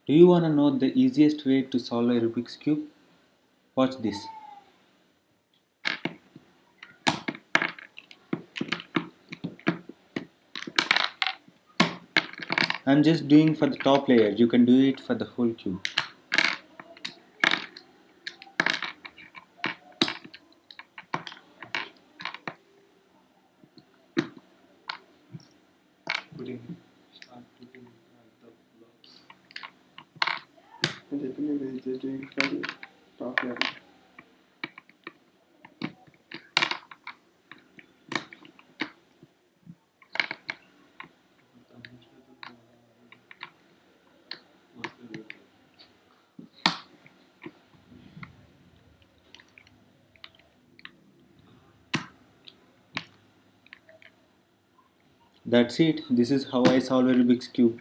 Do you want to know the easiest way to solve a Rubik's Cube? Watch this. I'm just doing for the top layer. You can do it for the whole cube. Start putting the blocks. And definitely just doing for the top level. That's it. This is how I solve a Rubik's Cube.